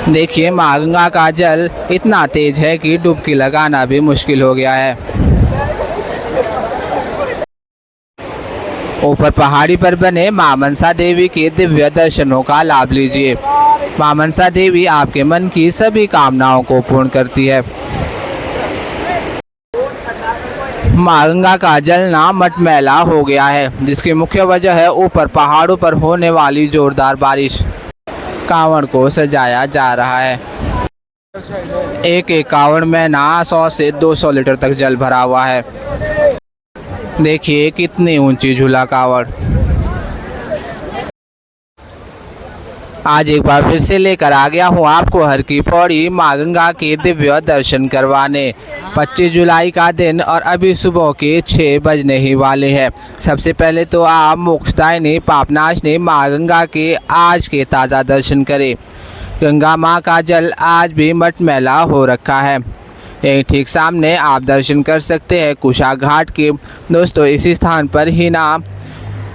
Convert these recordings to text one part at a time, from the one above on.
देखिए माँ गंगा का जल इतना तेज है कि डुबकी लगाना भी मुश्किल हो गया है। ऊपर पहाड़ी पर बने मां मनसा देवी के दिव्य दर्शनों का लाभ लीजिए। मां मनसा देवी आपके मन की सभी कामनाओं को पूर्ण करती है। मां गंगा का जल ना मटमैला हो गया है, जिसकी मुख्य वजह है ऊपर पहाड़ों पर होने वाली जोरदार बारिश। कांवड़ को सजाया जा रहा है। एक एक कांवड़ में ना 100 से 200 लीटर तक जल भरा हुआ है। देखिए कितनी ऊंची झूला कांवड़। आज एक बार फिर से लेकर आ गया हूँ आपको हर की पौड़ी माँ गंगा के दिव्य दर्शन करवाने। 25 जुलाई का दिन और अभी सुबह के 6 बजने ही वाले हैं। सबसे पहले तो आप मोक्षदायिनी पापनाशनी माँ गंगा के आज के ताज़ा दर्शन करें। गंगा माँ का जल आज भी मटमैला हो रखा है। यहीं ठीक सामने आप दर्शन कर सकते हैं कुशा घाट के। दोस्तों इसी स्थान पर ही ना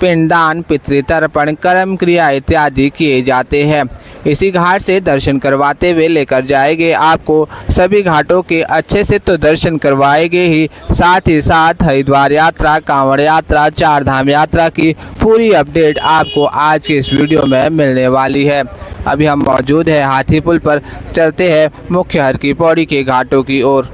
पिंडदान, पितृतर्पण, कर्म क्रिया इत्यादि किए जाते हैं। इसी घाट से दर्शन करवाते हुए लेकर जाएंगे आपको सभी घाटों के अच्छे से तो दर्शन करवाएंगे ही साथ हरिद्वार यात्रा, कांवड़ यात्रा, चार धाम यात्रा की पूरी अपडेट आपको आज के इस वीडियो में मिलने वाली है। अभी हम मौजूद हैं हाथी पुल पर, चलते हैं मुख्य हर की पौड़ी के घाटों की ओर।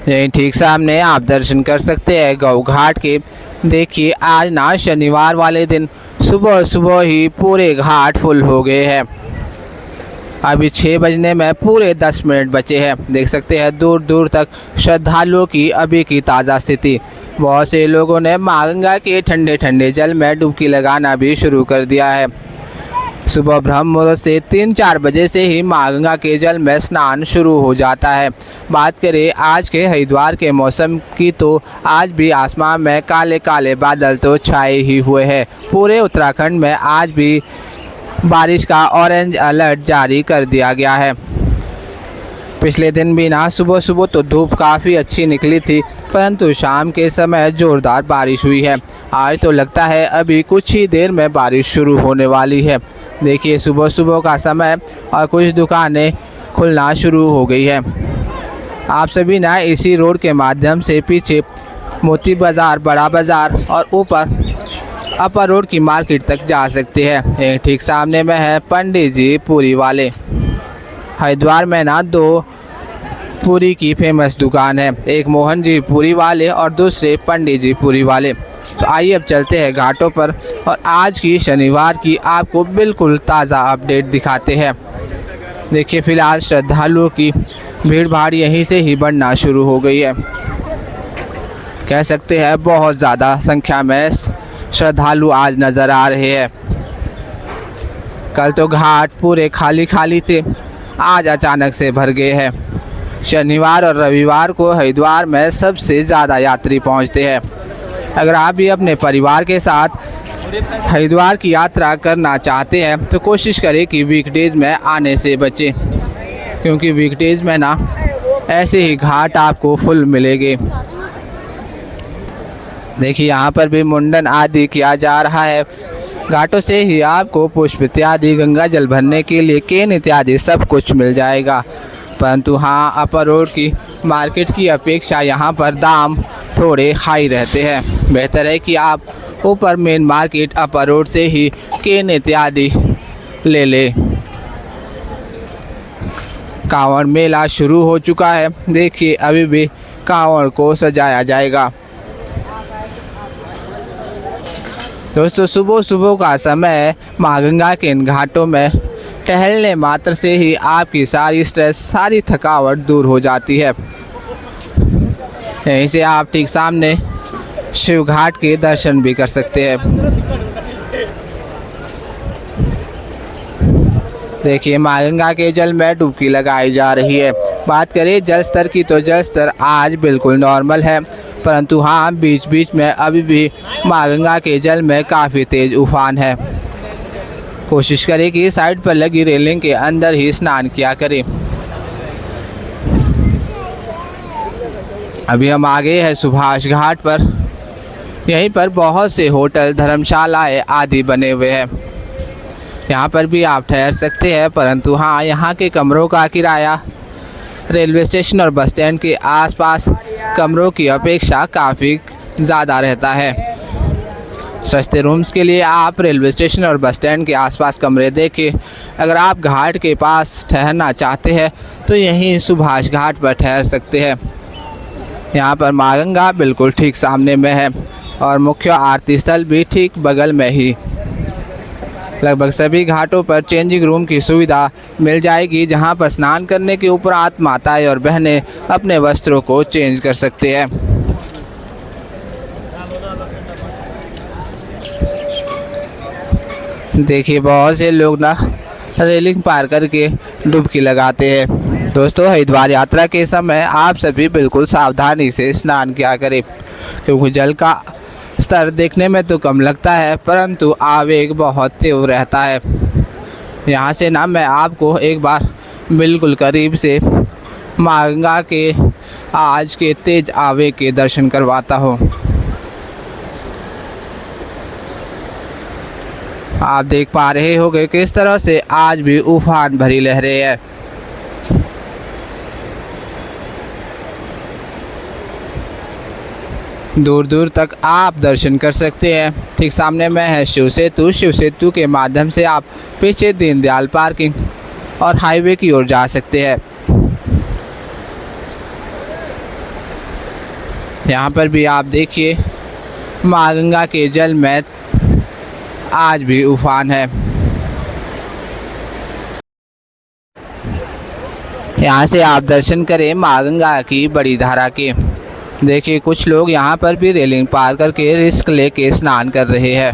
यहीं ठीक सामने आप दर्शन कर सकते हैं गौ घाट के। देखिए आज ना शनिवार वाले दिन सुबह सुबह ही पूरे घाट फुल हो गए हैं। अभी 6 बजने में पूरे 10 मिनट बचे हैं। देख सकते हैं दूर दूर तक श्रद्धालुओं की अभी की ताज़ा स्थिति। बहुत से लोगों ने माँ गंगा के ठंडे ठंडे जल में डुबकी लगाना भी शुरू कर दिया है। सुबह ब्रह्म मुहूर्त से 3-4 बजे से ही माँ गंगा के जल में स्नान शुरू हो जाता है। बात करें आज के हरिद्वार के मौसम की तो आज भी आसमान में काले काले बादल तो छाए ही हुए हैं। पूरे उत्तराखंड में आज भी बारिश का ऑरेंज अलर्ट जारी कर दिया गया है। पिछले दिन भी ना सुबह सुबह तो धूप काफ़ी अच्छी निकली थी, परंतु शाम के समय ज़ोरदार बारिश हुई है। आज तो लगता है अभी कुछ ही देर में बारिश शुरू होने वाली है। देखिए सुबह सुबह का समय और कुछ दुकानें खुलना शुरू हो गई है। आप सभी ना इसी रोड के माध्यम से पीछे मोती बाज़ार, बड़ा बाज़ार और ऊपर अपर रोड की मार्केट तक जा सकते हैं। एक ठीक सामने में है पंडित जी पूरी वाले। हरिद्वार में ना 2 पूरी की फेमस दुकान है, एक मोहन जी पूरी वाले और दूसरे पंडित जी पूरी वाले। तो आइए अब चलते हैं घाटों पर और आज की शनिवार की आपको बिल्कुल ताज़ा अपडेट दिखाते हैं। देखिए फ़िलहाल श्रद्धालुओं की भीड़ भाड़ यहीं से ही बढ़ना शुरू हो गई है। कह सकते हैं बहुत ज़्यादा संख्या में श्रद्धालु आज नज़र आ रहे हैं। कल तो घाट पूरे खाली खाली थे, आज अचानक से भर गए हैं। शनिवार और रविवार को हरिद्वार में सबसे ज़्यादा यात्री पहुंचते हैं। अगर आप भी अपने परिवार के साथ हरिद्वार की यात्रा करना चाहते हैं तो कोशिश करें कि वीकडेज़ में आने से बचें, क्योंकि वीकडेज़ में ना ऐसे ही घाट आपको फुल मिलेंगे। देखिए यहाँ पर भी मुंडन आदि किया जा रहा है। घाटों से ही आपको पुष्प इत्यादि, गंगा जल भरने के लिए केन इत्यादि सब कुछ मिल जाएगा। परंतु हाँ अपर रोड की मार्केट की अपेक्षा यहाँ पर दाम थोड़े हाई रहते हैं। बेहतर है कि आप ऊपर मेन मार्केट अपर रोड से ही केन इत्यादि ले लें। कांवड़ मेला शुरू हो चुका है। देखिए अभी भी कांवड़ को सजाया जाएगा। दोस्तों सुबह सुबह का समय माँ गंगा के इन घाटों में टहलने मात्र से ही आपकी सारी स्ट्रेस, सारी थकावट दूर हो जाती है। यहीं से आप ठीक सामने शिव घाट के दर्शन भी कर सकते हैं। देखिए माँ गंगा के जल में डुबकी लगाई जा रही है। बात करें जल स्तर की तो जल स्तर आज बिल्कुल नॉर्मल है, परंतु हाँ बीच बीच में अभी भी माँ गंगा के जल में काफ़ी तेज़ उफान है। कोशिश करें कि साइड पर लगी रेलिंग के अंदर ही स्नान किया करें। अभी हम आ गए हैं सुभाष घाट पर। यहीं पर बहुत से होटल, धर्मशालाएं आदि बने हुए हैं। यहाँ पर भी आप ठहर सकते हैं, परंतु हाँ, यहाँ के कमरों का किराया रेलवे स्टेशन और बस स्टैंड के आसपास कमरों की अपेक्षा काफ़ी ज़्यादा रहता है। सस्ते रूम्स के लिए आप रेलवे स्टेशन और बस स्टैंड के आसपास कमरे देखें। अगर आप घाट के पास ठहरना चाहते हैं तो यहीं सुभाष घाट पर ठहर सकते हैं। यहाँ पर माँ गंगा बिल्कुल ठीक सामने में है और मुख्य आरती स्थल भी ठीक बगल में ही। लगभग सभी घाटों पर चेंजिंग रूम की सुविधा मिल जाएगी, जहाँ पर स्नान करने के उपरांत माताएं और बहनें अपने वस्त्रों को चेंज कर सकते हैं। देखिए, बहुत से लोग ना रेलिंग पार करके डुबकी लगाते हैं। दोस्तों, हरिद्वार यात्रा के समय आप सभी बिल्कुल सावधानी से स्नान किया करें, क्योंकि जल का स्तर देखने में तो कम लगता है, परंतु आवेग बहुत तीव्र रहता है। यहाँ से ना मैं आपको एक बार बिल्कुल करीब से माँ गंगा के आज के तेज आवेग के दर्शन करवाता हूँ। आप देख पा रहे होंगे किस तरह से आज भी उफान भरी लहरें हैं। दूर दूर तक आप दर्शन कर सकते हैं। ठीक सामने में है शिव सेतु। शिव सेतु के माध्यम से आप पीछे दीनदयाल पार्किंग और हाईवे की ओर जा सकते हैं। यहाँ पर भी आप देखिए, माँ गंगा के जल में आज भी उफान है। यहाँ से आप दर्शन करें माँ गंगा की बड़ी धारा के। देखिए, कुछ लोग यहाँ पर भी रेलिंग पार करके रिस्क लेके स्नान कर रहे हैं।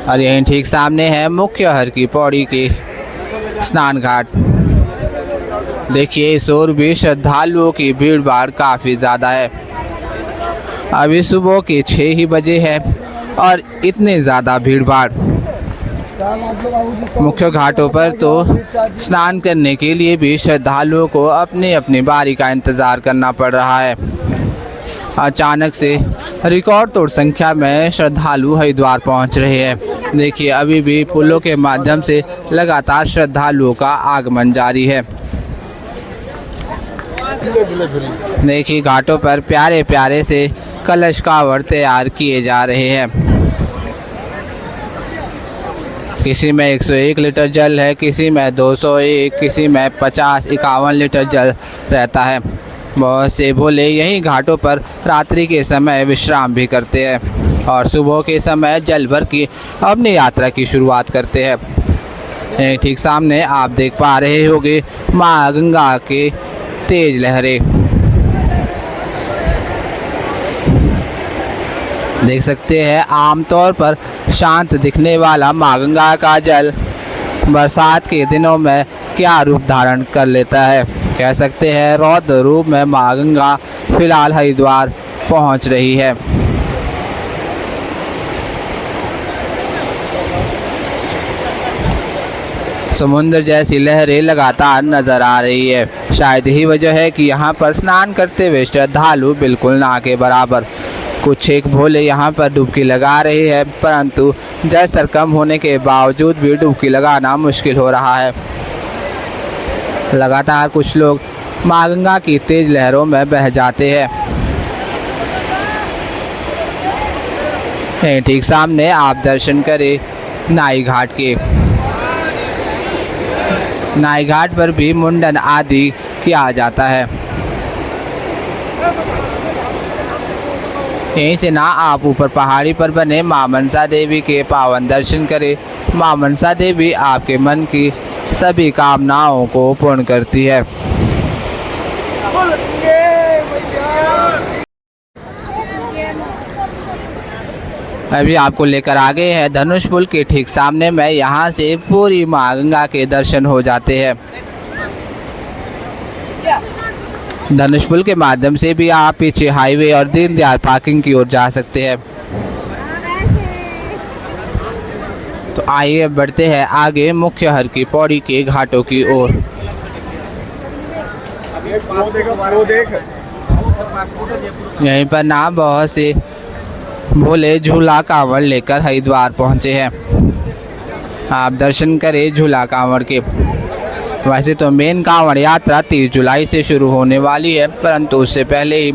और यहीं ठीक सामने है मुख्य हर की पौड़ी के स्नान घाट। देखिए, इस ओर भी श्रद्धालुओं की भीड़ भाड़ काफ़ी ज़्यादा है। अभी सुबह के 6 ही बजे है और इतने ज़्यादा भीड़ भाड़। मुख्य घाटों पर तो स्नान करने के लिए भी श्रद्धालुओं को अपनी अपनी बारी का इंतज़ार करना पड़ रहा है। अचानक से रिकॉर्ड तोड़ संख्या में श्रद्धालु हरिद्वार पहुंच रहे हैं। देखिए, अभी भी पुलों के माध्यम से लगातार श्रद्धालुओं का आगमन जारी है। देखिए, घाटों पर प्यारे प्यारे से कलश कावड़ तैयार किए जा रहे हैं। किसी में 101 लीटर जल है, किसी में 201, किसी में 50-51 लीटर जल रहता है। बहुत से भोले यहीं घाटों पर रात्रि के समय विश्राम भी करते हैं और सुबह के समय जल भर की अपनी यात्रा की शुरुआत करते हैं। ठीक सामने आप देख पा रहे होंगे माँ गंगा के तेज लहरें। देख सकते हैं, आमतौर पर शांत दिखने वाला माँ गंगा का जल बरसात के दिनों में क्या रूप धारण कर लेता है। कह सकते हैं रौद्र रूप में माँ गंगा फिलहाल हरिद्वार पहुंच रही है। समुद्र जैसी लहरें लगातार नजर आ रही है। शायद यही वजह है कि यहाँ पर स्नान करते हुए श्रद्धालु बिल्कुल ना के बराबर। कुछ एक भोले यहाँ पर डुबकी लगा रहे हैं, परंतु जल स्तर कम होने के बावजूद भी डुबकी लगाना मुश्किल हो रहा है। लगातार कुछ लोग माँ गंगा की तेज लहरों में बह जाते हैं। ठीक सामने आप दर्शन करें नाई घाट के। नाई घाट पर भी मुंडन आदि किया जाता है। यहीं से ना आप ऊपर पहाड़ी पर बने माँ मनसा देवी के पावन दर्शन करें। माँ मनसा देवी आपके मन की सभी कामनाओं को पूर्ण करती है। अभी आपको लेकर आ गए हैं धनुष पुल के ठीक सामने में। यहाँ से पूरी माँ गंगा के दर्शन हो जाते हैं। धनुष पुल के माध्यम से भी आप पीछे हाईवे और दीनदयाल पार्किंग की ओर जा सकते हैं। तो आइए बढ़ते हैं आगे मुख्य हर की पौड़ी के घाटों की ओर। यहीं पर ना बहुत से भोले झूला कांवड़ लेकर हरिद्वार पहुंचे हैं। आप दर्शन करें झूला कांवड़ के। वैसे तो मेन कांवड़ यात्रा 30 जुलाई से शुरू होने वाली है, परंतु उससे पहले ही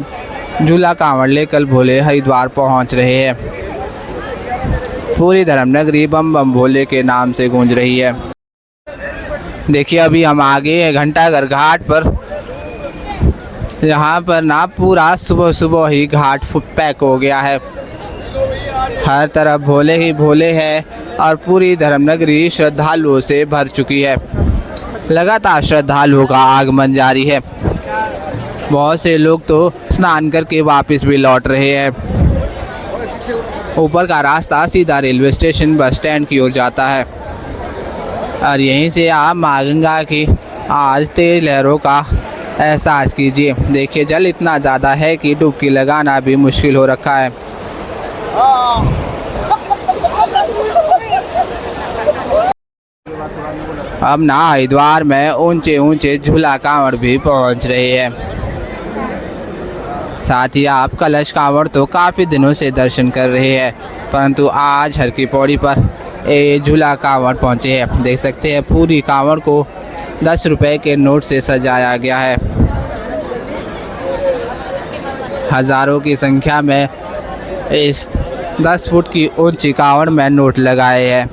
झूला कांवड़ लेकर भोले हरिद्वार पहुंच रहे हैं। पूरी धर्मनगरी बम बम भोले के नाम से गूंज रही है। देखिए अभी हम आगे हैं घंटाघर घाट पर। यहाँ पर ना पूरा सुबह सुबह ही घाट पैक हो गया है। हर तरफ भोले ही भोले हैं और पूरी धर्मनगरी श्रद्धालुओं से भर चुकी है। लगातार श्रद्धालुओं का आगमन जारी है। बहुत से लोग तो स्नान करके वापस भी लौट रहे हैं। ऊपर का रास्ता सीधा रेलवे स्टेशन बस स्टैंड की ओर जाता है और यहीं से आप माँ गंगा की आज तेज लहरों का एहसास कीजिए। देखिए जल इतना ज़्यादा है कि डुबकी लगाना भी मुश्किल हो रखा है। अब ना हरिद्वार में ऊंचे ऊंचे झूला कांवड़ भी पहुंच रहे हैं। साथ ही आप कलश कांवड़ तो काफ़ी दिनों से दर्शन कर रहे हैं, परंतु आज हर की पौड़ी पर ये झूला कांवड़ पहुंचे हैं। देख सकते हैं पूरी कांवड़ को 10 रुपए के नोट से सजाया गया है। हज़ारों की संख्या में इस 10 फुट की ऊंची कांवड़ में नोट लगाए हैं।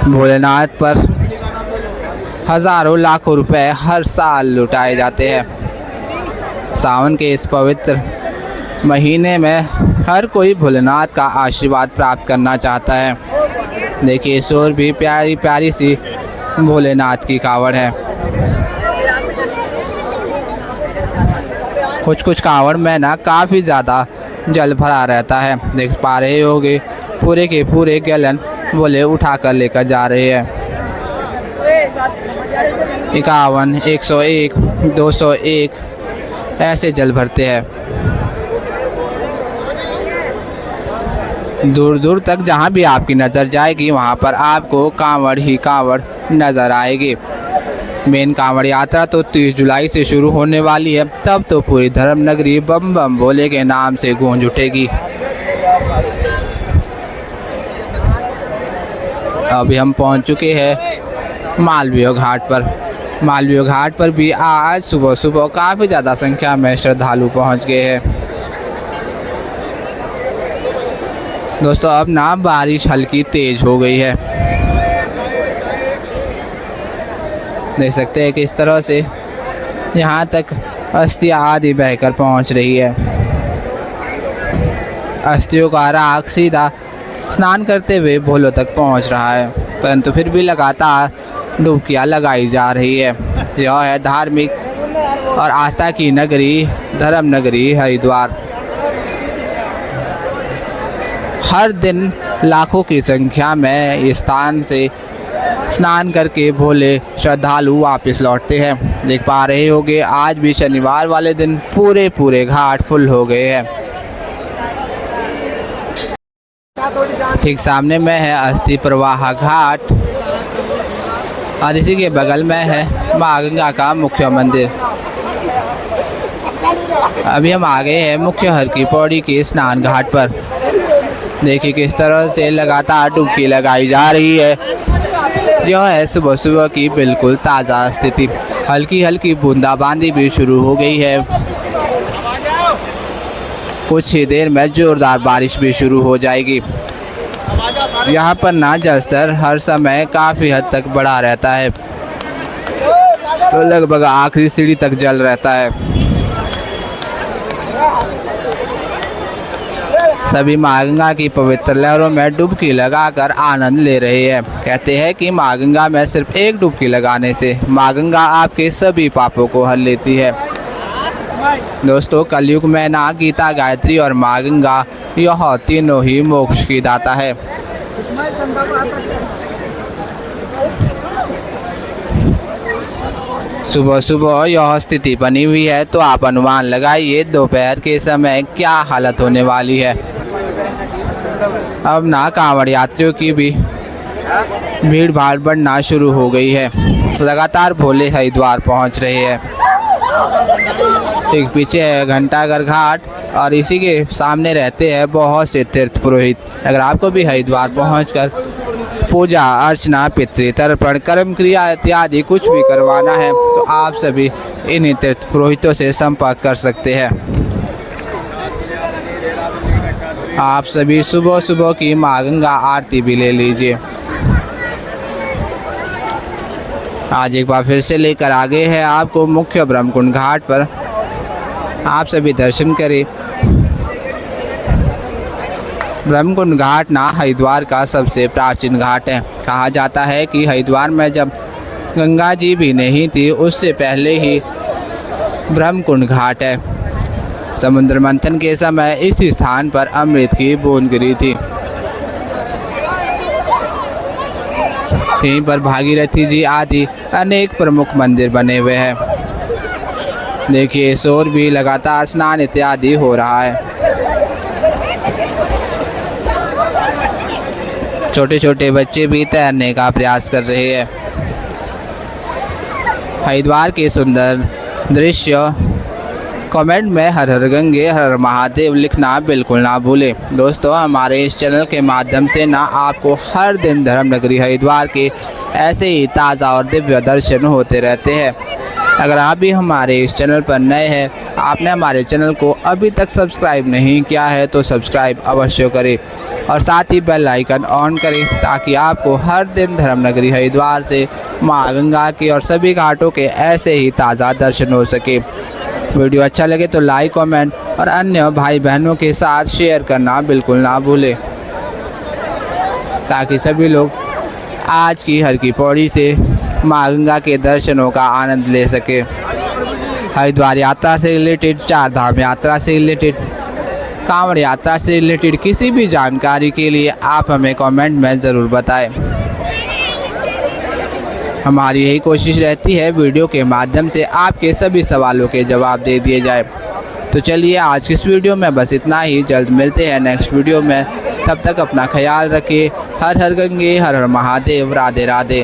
भोलेनाथ पर हज़ारों लाखों रुपए हर साल लुटाए जाते हैं। सावन के इस पवित्र महीने में हर कोई भोलेनाथ का आशीर्वाद प्राप्त करना चाहता है। देखिए इस ओर भी प्यारी प्यारी सी भोलेनाथ की कांवड़ है। कुछ कांवड़ में ना काफ़ी ज़्यादा जल भरा रहता है। देख पा रहे होगे पूरे के पूरे गैलन भोले उठा कर लेकर जा रहे हैं। 51, 101, 201 ऐसे जल भरते हैं। दूर दूर तक जहाँ भी आपकी नज़र जाएगी वहाँ पर आपको कांवड़ ही कांवड़ नज़र आएगी। मेन कांवड़ यात्रा तो 30 जुलाई से शुरू होने वाली है, तब तो पूरी धर्मनगरी बम बम भोले के नाम से गूंज उठेगी। अभी हम पहुंच चुके हैं मालवीय घाट पर। मालवीय घाट पर भी आज सुबह सुबह काफ़ी ज़्यादा संख्या में श्रद्धालु पहुंच गए हैं। दोस्तों अब ना बारिश हल्की तेज हो गई है। देख सकते हैं कि इस तरह से यहाँ तक अस्थियाँ आदि बहकर पहुँच रही है। अस्थियों का राग सीधा स्नान करते हुए भोलों तक पहुँच रहा है, परंतु फिर भी लगातार डुबकियाँ लगाई जा रही है। यह है धार्मिक और आस्था की नगरी धर्मनगरी हरिद्वार। हर दिन लाखों की संख्या में इस स्थान से स्नान करके भोले श्रद्धालु वापस लौटते हैं। देख पा रहे होंगे आज भी शनिवार वाले दिन पूरे घाट फुल हो गए हैं। ठीक सामने में है अस्थि प्रवाह घाट और इसी के बगल में है माँ गंगा का मुख्य मंदिर। अभी हम आ गए हैं मुख्य हर की पौड़ी के स्नान घाट पर। देखिए किस तरह से लगातार डुबकी लगाई जा रही है। यह है सुबह सुबह की बिल्कुल ताज़ा स्थिति। हल्की हल्की बूंदाबांदी भी शुरू हो गई है। कुछ ही देर में जोरदार बारिश भी शुरू हो जाएगी। यहाँ पर ना जलस्तर हर समय काफ़ी हद तक बढ़ा रहता है, तो लगभग आखिरी सीढ़ी तक जल रहता है। सभी माँ गंगा की पवित्र लहरों में डुबकी लगाकर आनंद ले रहे हैं। कहते हैं कि माँ गंगा में सिर्फ एक डुबकी लगाने से माँ गंगा आपके सभी पापों को हर लेती है। दोस्तों कलयुग में ना गीता गायत्री और माँ गंगा यह तीनों ही मोक्ष की दाता है। सुबह सुबह यह स्थिति बनी हुई है, तो आप अनुमान लगाइए दोपहर के समय क्या हालत होने वाली है। अब ना कांवड़ यात्रियों की भी भीड़ भाड़ बढ़ना शुरू हो गई है। लगातार भोले हरिद्वार पहुंच रहे हैं। एक पीछे है घंटाघर घाट और इसी के सामने रहते हैं बहुत से तीर्थ पुरोहित। अगर आपको भी हरिद्वार पहुंचकर पूजा अर्चना पितृ तर्पण कर्म क्रिया इत्यादि कुछ भी करवाना है तो आप सभी इन्हीं तीर्थ पुरोहितों से संपर्क कर सकते हैं। आप सभी सुबह सुबह की माँ गंगा आरती भी ले लीजिए। आज एक बार फिर से लेकर आ गए हैं आपको मुख्य ब्रह्मकुंड घाट पर। आप सभी दर्शन करें। ब्रह्मकुंड घाट ना हरिद्वार का सबसे प्राचीन घाट है। कहा जाता है कि हरिद्वार में जब गंगा जी भी नहीं थी उससे पहले ही ब्रह्मकुंड घाट है। समुद्र मंथन के समय इस स्थान पर अमृत की बूंद गिरी थी। यहीं पर भागीरथी जी आदि अनेक प्रमुख मंदिर बने हुए हैं। देखिए शोर भी लगातार स्नान इत्यादि हो रहा है। छोटे छोटे बच्चे भी तैरने का प्रयास कर रहे हैं। हरिद्वार के सुंदर दृश्य कमेंट में हर हर गंगे हर हर महादेव लिखना बिल्कुल ना भूलें। दोस्तों हमारे इस चैनल के माध्यम से ना आपको हर दिन धर्मनगरी हरिद्वार के ऐसे ही ताज़ा और दिव्य दर्शन होते रहते हैं। अगर आप भी हमारे इस चैनल पर नए हैं, आपने हमारे चैनल को अभी तक सब्सक्राइब नहीं किया है तो सब्सक्राइब अवश्य करें और साथ ही बेल आइकन ऑन करें ताकि आपको हर दिन धर्मनगरी हरिद्वार से माँ गंगा के और सभी घाटों के ऐसे ही ताज़ा दर्शन हो सके। वीडियो अच्छा लगे तो लाइक कमेंट और अन्य भाई बहनों के साथ शेयर करना बिल्कुल ना भूलें ताकि सभी लोग आज की हर की पौड़ी से माँ गंगा के दर्शनों का आनंद ले सके। हरिद्वार यात्रा से रिलेटेड, चार धाम यात्रा से रिलेटेड, कांवड़ यात्रा से रिलेटेड किसी भी जानकारी के लिए आप हमें कमेंट में ज़रूर बताएं। हमारी यही कोशिश रहती है वीडियो के माध्यम से आपके सभी सवालों के जवाब दे दिए जाए। तो चलिए आज की इस वीडियो में बस इतना ही। जल्द मिलते हैं नेक्स्ट वीडियो में। तब तक अपना ख्याल रखिए। हर हर गंगे हर हर महादेव। राधे राधे।